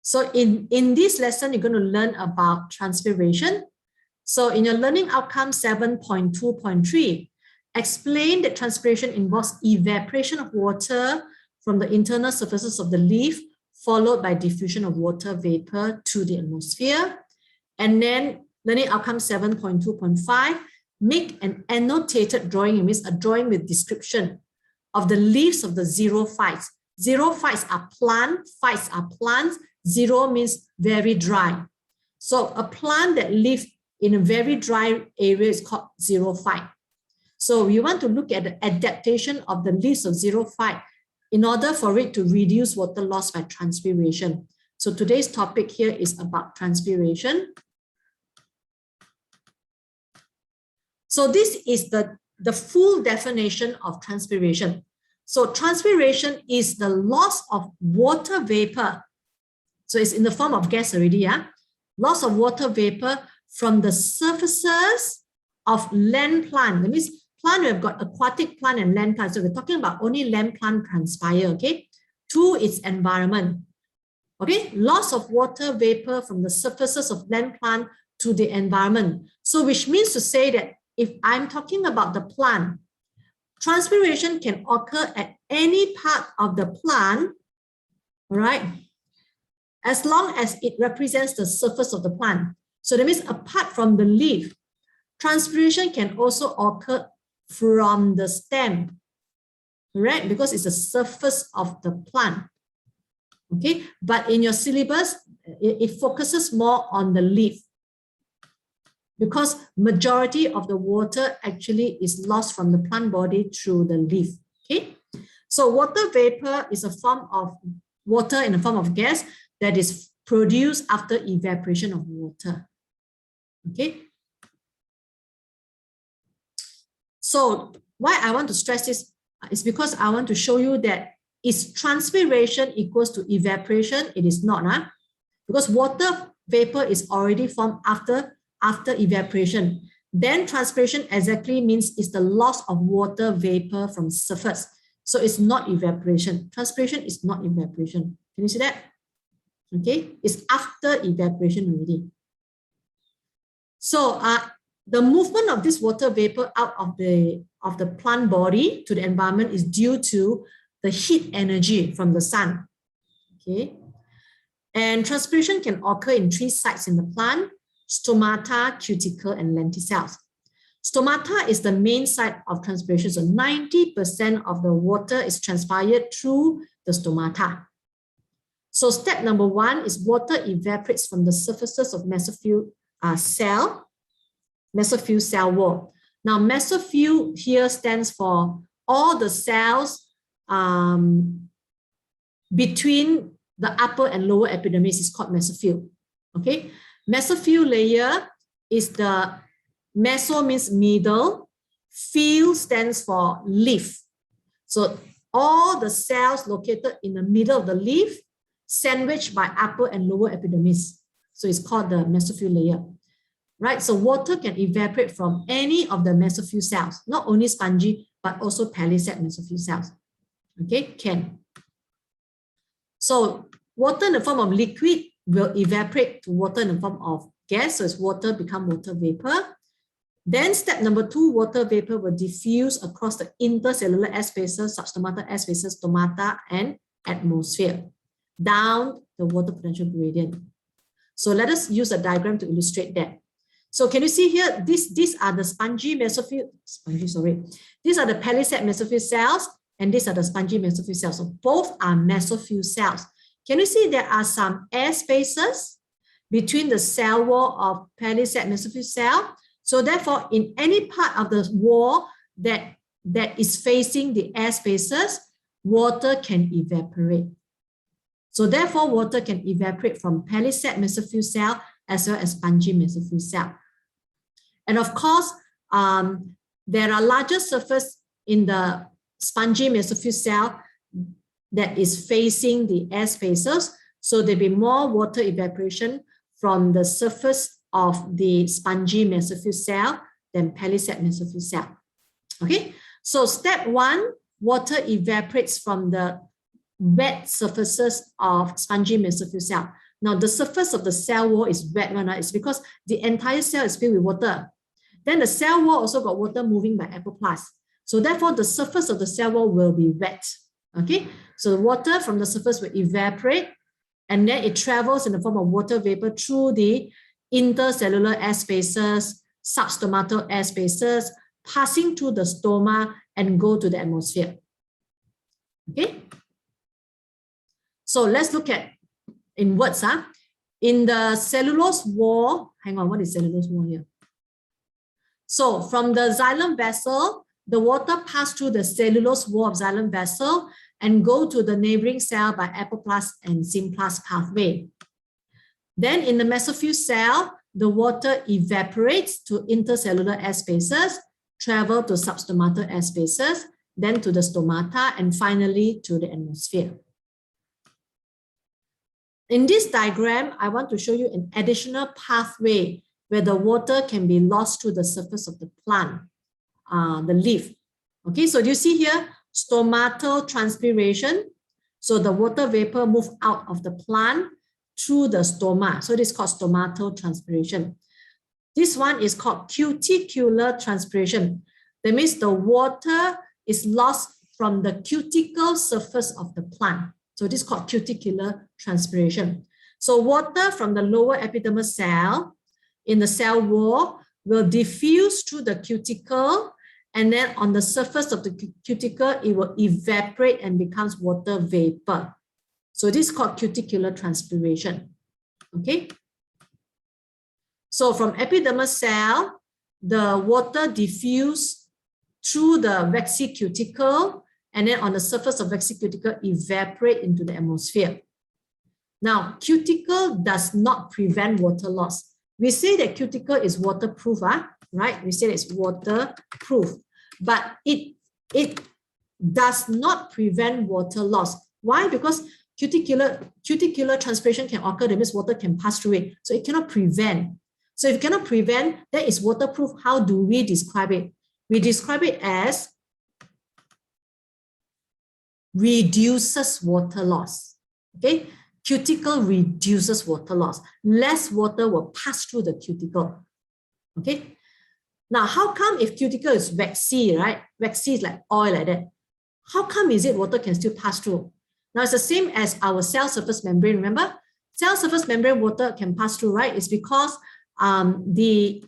So in this lesson, you're going to learn about transpiration. So in your learning outcome 7.2.3, explain that transpiration involves evaporation of water from the internal surfaces of the leaf, followed by diffusion of water vapor to the atmosphere. And then learning outcome 7.2.5, make an annotated drawing. It means a drawing with description of the leaves of the xerophytes. Xerophytes are plant, phytes are plants. Xero means very dry. So a plant that lives in a very dry area is called xerophyte. So we want to look at the adaptation of the leaves of xerophyte in order for it to reduce water loss by transpiration. So today's topic here is about transpiration. So this is the full definition of transpiration. So transpiration is the loss of water vapor. So it's in the form of gas already, yeah? Loss of water vapor from the surfaces of land plant. That means plant, we've got aquatic plant and land plant. So we're talking about only land plant transpire, okay? To its environment. Okay, loss of water vapor from the surfaces of land plant to the environment. So which means to say that if I'm talking about the plant, transpiration can occur at any part of the plant, all right? As long as it represents the surface of the plant. So that means apart from the leaf, transpiration can also occur from the stem, right? Because it's the surface of the plant. Okay, but in your syllabus, it focuses more on the leaf because majority of the water actually is lost from the plant body through the leaf. Okay, so water vapor is a form of water in the form of gas that is produced after evaporation of water. Okay. So why I want to stress this is because I want to show you that is transpiration equals to evaporation? It is not, huh? Because water vapor is already formed after evaporation. Then transpiration exactly means it's the loss of water vapor from surface. So it's not evaporation. Transpiration is not evaporation. Can you see that? Okay, it's after evaporation already. So the movement of this water vapor out of the plant body to the environment is due to the heat energy from the sun. Okay, and transpiration can occur in 3 sites in the plant: stomata, cuticle, and lenticels. Stomata is the main site of transpiration. So 90% of the water is transpired through the stomata. So step number 1 is water evaporates from the surfaces of mesophyll cell wall. Now mesophyll here stands for all the cells between the upper and lower epidermis is called mesophyll. Okay, mesophyll layer is the meso means middle, phyll stands for leaf. So all the cells located in the middle of the leaf sandwiched by upper and lower epidermis. So it's called the mesophyll layer. Right, so water can evaporate from any of the mesophyll cells, not only spongy, but also palisade mesophyll cells. Okay, can. So water in the form of liquid will evaporate to water in the form of gas. So it's water become water vapor. Then step number 2, water vapor will diffuse across the intercellular air spaces, substomata air spaces, stomata, and atmosphere down the water potential gradient. So let us use a diagram to illustrate that. So can you see here, these are the spongy mesophyll, these are the palisade mesophyll cells, and these are the spongy mesophyll cells. So both are mesophyll cells. Can you see there are some air spaces between the cell wall of palisade mesophyll cell? So therefore, in any part of the wall that is facing the air spaces, water can evaporate. So therefore, water can evaporate from palisade mesophyll cell as well as spongy mesophyll cell. And of course, there are larger surface in the spongy mesophyll cell that is facing the air spaces. So there'll be more water evaporation from the surface of the spongy mesophyll cell than palisade mesophyll cell. Okay, so step 1, water evaporates from the wet surfaces of spongy mesophyll cell. Now, the surface of the cell wall is wet one, right? It's because the entire cell is filled with water. Then the cell wall also got water moving by apoplast. So therefore, the surface of the cell wall will be wet. Okay, so the water from the surface will evaporate, and then it travels in the form of water vapor through the intercellular air spaces, substomatal air spaces, passing through the stoma and go to the atmosphere. Okay, so let's look at in words. In the cellulose wall, hang on, what is cellulose wall here? So from the xylem vessel, the water passed through the cellulose wall of xylem vessel and go to the neighboring cell by apoplast and symplast pathway. Then in the mesophyll cell, the water evaporates to intercellular air spaces, travel to substomatal air spaces, then to the stomata, and finally to the atmosphere. In this diagram, I want to show you an additional pathway where the water can be lost to the surface of the plant, the leaf. Okay, so do you see here, stomatal transpiration? So the water vapor moves out of the plant through the stoma. So this is called stomatal transpiration. This one is called cuticular transpiration. That means the water is lost from the cuticle surface of the plant. So this is called cuticular transpiration. So water from the lower epidermal cell in the cell wall will diffuse through the cuticle, and then on the surface of the cuticle, it will evaporate and becomes water vapor. So this is called cuticular transpiration. Okay. So from epidermal cell, the water diffuse through the waxy cuticle, and then on the surface of waxy cuticle, evaporate into the atmosphere. Now, cuticle does not prevent water loss. We say that cuticle is waterproof, right? We say it's waterproof, but it does not prevent water loss. Why? Because cuticular transpiration can occur, that means water can pass through it. So it cannot prevent. So if it cannot prevent, that is waterproof. How do we describe it? We describe it as reduces water loss. Okay, cuticle reduces water loss. Less water will pass through the cuticle. Okay, now how come if cuticle is waxy, right? Waxy is like oil like that. How come is it water can still pass through? Now it's the same as our cell surface membrane. Remember, cell surface membrane water can pass through, right? It's because the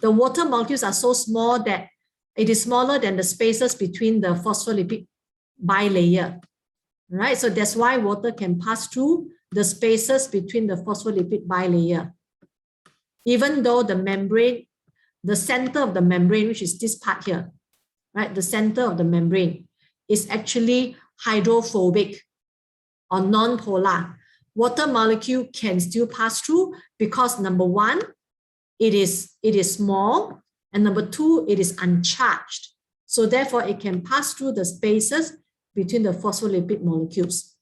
water molecules are so small that it is smaller than the spaces between the phospholipid bilayer, right? So that's why water can pass through the spaces between the phospholipid bilayer. Even though the membrane, the center of the membrane, which is this part here, right? The center of the membrane is actually hydrophobic or non-polar. Water molecule can still pass through because number one, it is small, and number two, it is uncharged. So therefore, it can pass through the spaces between the phospholipid molecules.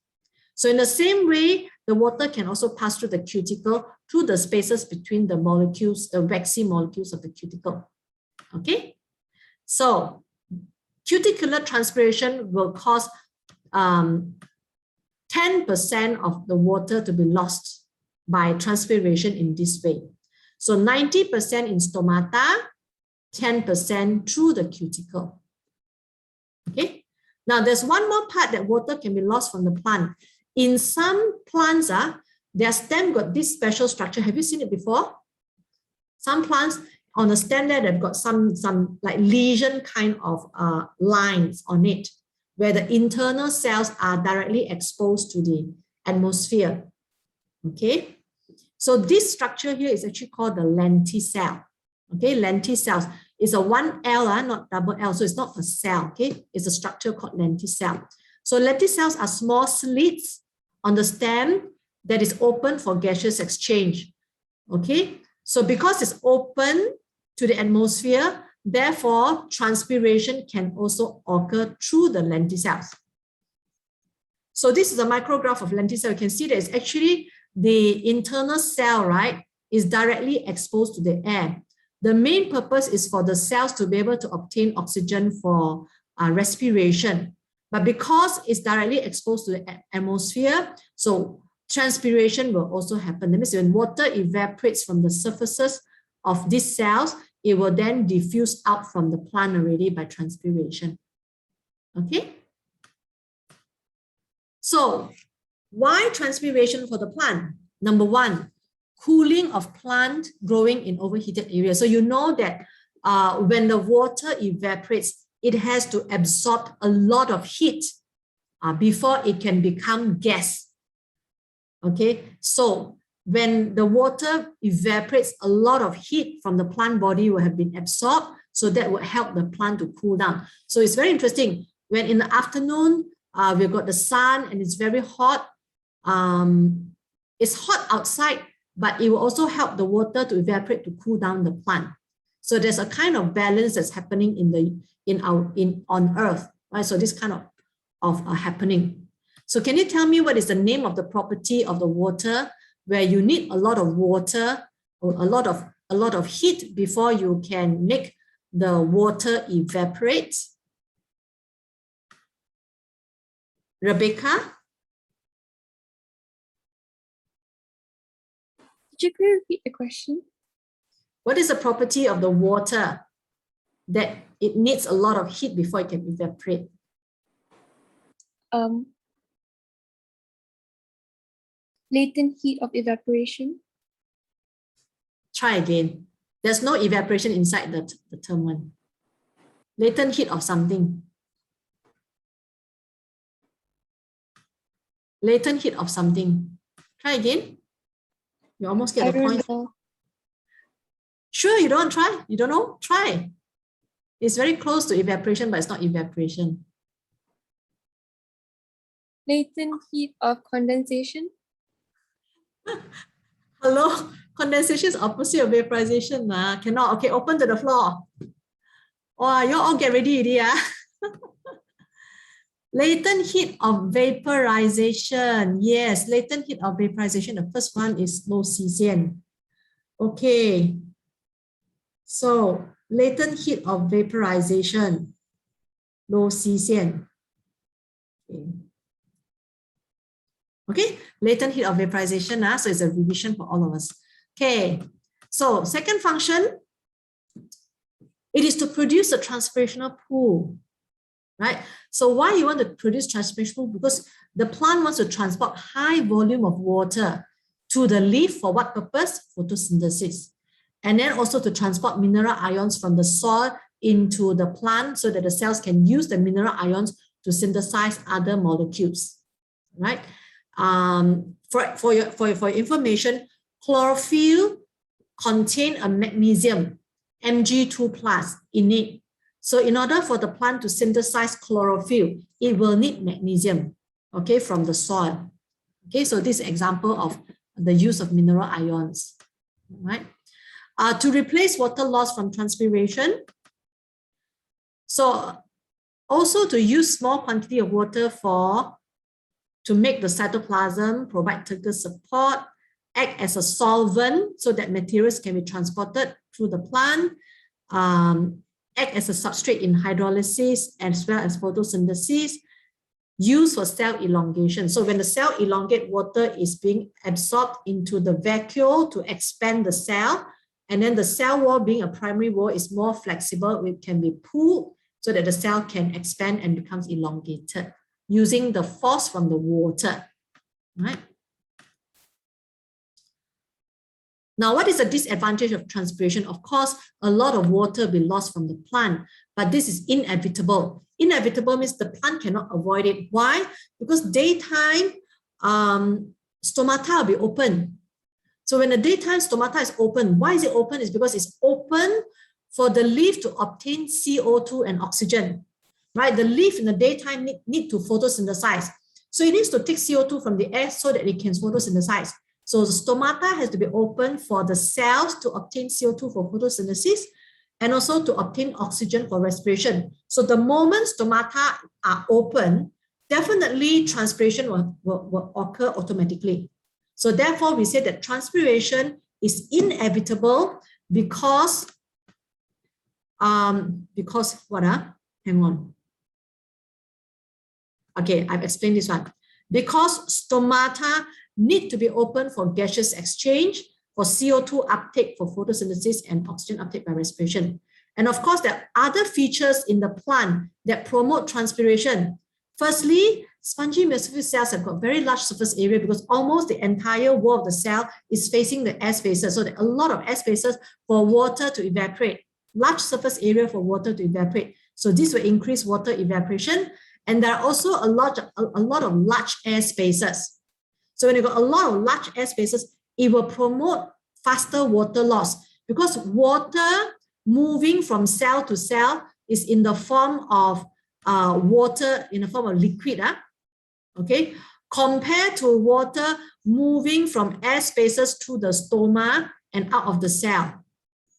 So in the same way, the water can also pass through the cuticle through the spaces between the molecules, the waxy molecules of the cuticle. Okay, so cuticular transpiration will cause 10% of the water to be lost by transpiration in this way. So 90% in stomata, 10% through the cuticle. Okay. Now there's one more part that water can be lost from the plant. In some plants, their stem got this special structure. Have you seen it before? Some plants on the stem there, they've got some like lesion kind of lines on it, where the internal cells are directly exposed to the atmosphere. Okay, so this structure here is actually called the lentisel. Okay, lentisels is a 1L, not double L, so it's not a cell. Okay, it's a structure called lentisel. So lentisels are small slits on the stem that is open for gaseous exchange. Okay, so because it's open to the atmosphere, therefore transpiration can also occur through the lentisels. So this is a micrograph of lentisel. You can see that it's actually the internal cell, right, is directly exposed to the air. The main purpose is for the cells to be able to obtain oxygen for respiration. But because it's directly exposed to the atmosphere, so transpiration will also happen. That means when water evaporates from the surfaces of these cells, it will then diffuse out from the plant already by transpiration. Okay? So, why transpiration for the plant? Number one, cooling of plant growing in overheated areas. So you know that when the water evaporates, it has to absorb a lot of heat before it can become gas. Okay, so when the water evaporates, a lot of heat from the plant body will have been absorbed, so that will help the plant to cool down. So it's very interesting. When in the afternoon, we've got the sun and it's very hot. It's hot outside, but it will also help the water to evaporate to cool down the plant. So there's a kind of balance that's happening on Earth, right? So this kind of happening. So can you tell me what is the name of the property of the water where you need a lot of water or a lot of heat before you can make the water evaporate? Rebecca? Could you please repeat the question? What is the property of the water that it needs a lot of heat before it can evaporate? Latent heat of evaporation. Try again. There's no evaporation inside the term one. Latent heat of something. Latent heat of something. Try again. You almost get the point. Know. Sure, you don't try? You don't know? Try. It's very close to evaporation, but it's not evaporation. Latent heat of condensation. Hello? Condensation is opposite of vaporization. Cannot. Okay, open to the floor. Oh, you all get ready already. Latent heat of vaporization. Yes, latent heat of vaporization. The first one is low Cesium. Okay. So, latent heat of vaporization. Low Cesium. Okay, latent heat of vaporization. So it's a revision for all of us. Okay, so second function, it is to produce a transpirational pool, right? So why you want to produce transpirational pool? Because the plant wants to transport high volume of water to the leaf for what purpose? Photosynthesis. And then also to transport mineral ions from the soil into the plant so that the cells can use the mineral ions to synthesize other molecules, right? For your information, chlorophyll contain a magnesium, Mg2+, in it. So in order for the plant to synthesize chlorophyll, it will need magnesium, okay, from the soil. Okay, so this example of the use of mineral ions, right? To replace water loss from transpiration. So also to use small quantity of water to make the cytoplasm, provide technical support, act as a solvent so that materials can be transported through the plant, act as a substrate in hydrolysis as well as photosynthesis, used for cell elongation. So when the cell elongate, water is being absorbed into the vacuole to expand the cell, and then the cell wall, being a primary wall, is more flexible. It can be pulled so that the cell can expand and becomes elongated using the force from the water, right? Now, what is the disadvantage of transpiration? Of course, a lot of water will be lost from the plant, but this is inevitable. Inevitable means the plant cannot avoid it. Why? Because daytime stomata will be open. So when the daytime stomata is open, why is it open? It's because it's open for the leaf to obtain CO2 and oxygen, right? The leaf in the daytime need to photosynthesize. So it needs to take CO2 from the air so that it can photosynthesize. So the stomata has to be open for the cells to obtain CO2 for photosynthesis and also to obtain oxygen for respiration. So the moment stomata are open, definitely transpiration will occur automatically. So therefore, we say that transpiration is inevitable because what? Hang on. Okay, I've explained this one. Because stomata need to be open for gaseous exchange, for CO2 uptake for photosynthesis, and oxygen uptake by respiration. And of course, there are other features in the plant that promote transpiration. Firstly, spongy mesophyll cells have got very large surface area because almost the entire wall of the cell is facing the air spaces. So there are a lot of air spaces for water to evaporate, large surface area for water to evaporate. So this will increase water evaporation. And there are also a lot of large air spaces. So when you got a lot of large air spaces, it will promote faster water loss because water moving from cell to cell is in the form of water in the form of liquid, okay, compared to water moving from air spaces through the stoma and out of the cell,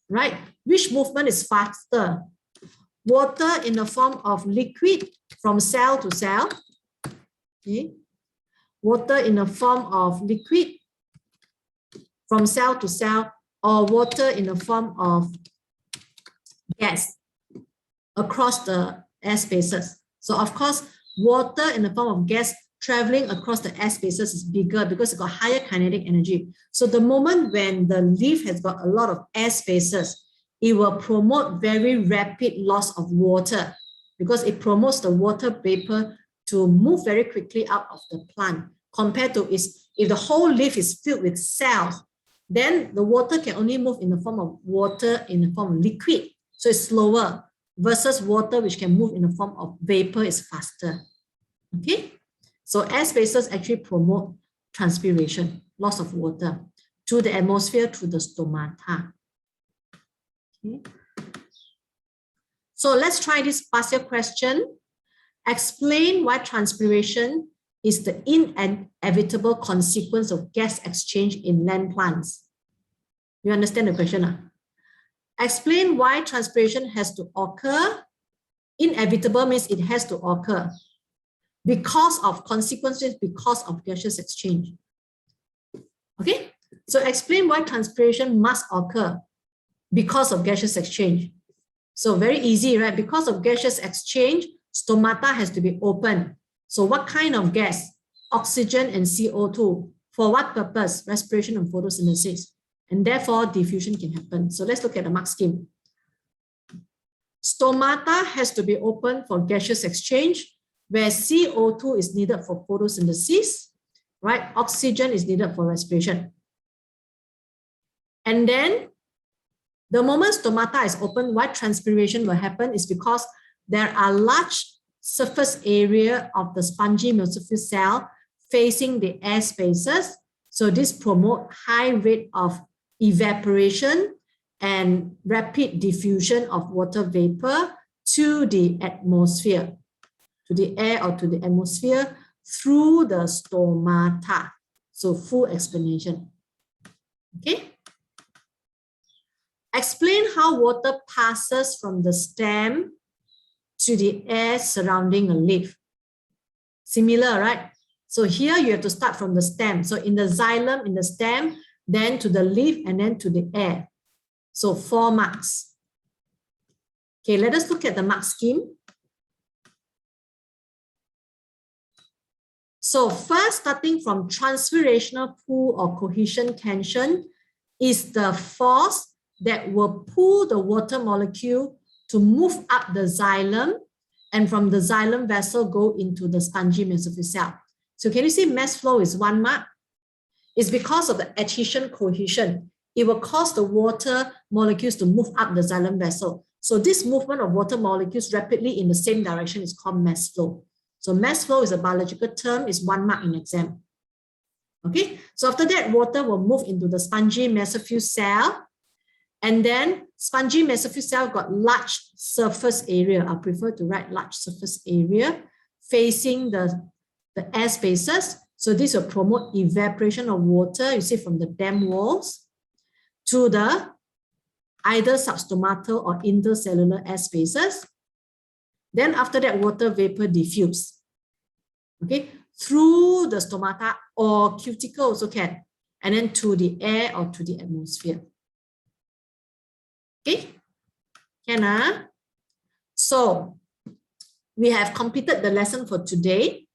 right? Which movement is faster? Water in the form of liquid from cell to cell, okay? Water in the form of liquid from cell to cell, or water in the form of gas across the air spaces. So of course, water in the form of gas traveling across the air spaces is bigger because it's got higher kinetic energy. So the moment when the leaf has got a lot of air spaces, it will promote very rapid loss of water because it promotes the water vapor to move very quickly out of the plant compared to if the whole leaf is filled with cells, then the water can only move in the form of water in the form of liquid. So it's slower versus water which can move in the form of vapor is faster. Okay, so air spaces actually promote transpiration, loss of water to the atmosphere through the stomata. Okay. So let's try this past year question. Explain why transpiration is the inevitable consequence of gas exchange in land plants. You understand the question? Explain why transpiration has to occur. Inevitable means it has to occur because of consequences, because of gaseous exchange. Okay, so explain why transpiration must occur because of gaseous exchange. So very easy, right? Because of gaseous exchange, stomata has to be open. So what kind of gas? Oxygen and CO2. For what purpose? Respiration and photosynthesis. And therefore, diffusion can happen. So let's look at the mark scheme. Stomata has to be open for gaseous exchange, where CO2 is needed for photosynthesis, right? Oxygen is needed for respiration. And then, the moment stomata is open, what transpiration will happen is because there are large surface area of the spongy mesophyll cell facing the air spaces. So this promotes high rate of evaporation and rapid diffusion of water vapor to the atmosphere, to the air or to the atmosphere through the stomata. So full explanation. Okay. Explain how water passes from the stem to the air surrounding a leaf. Similar, right? So here you have to start from the stem. So in the xylem, in the stem, then to the leaf, and then to the air. So 4 marks. Okay, let us look at the mark scheme. So first, starting from transpirational pull or cohesion tension is the force that will pull the water molecule to move up the xylem, and from the xylem vessel go into the spongy mesophyll cell. So can you see mass flow is 1 mark? It's because of the adhesion cohesion. It will cause the water molecules to move up the xylem vessel. So this movement of water molecules rapidly in the same direction is called mass flow. So mass flow is a biological term, is 1 mark in exam. Okay, so after that, water will move into the spongy mesophyll cell. And then spongy mesophyll cell got large surface area. I prefer to write large surface area facing the air spaces. So this will promote evaporation of water, you see, from the dam walls to the either substomatal or intercellular air spaces. Then after that, water vapor diffuse, okay, through the stomata or cuticle also can, and then to the air or to the atmosphere. Okay, can So we have completed the lesson for today.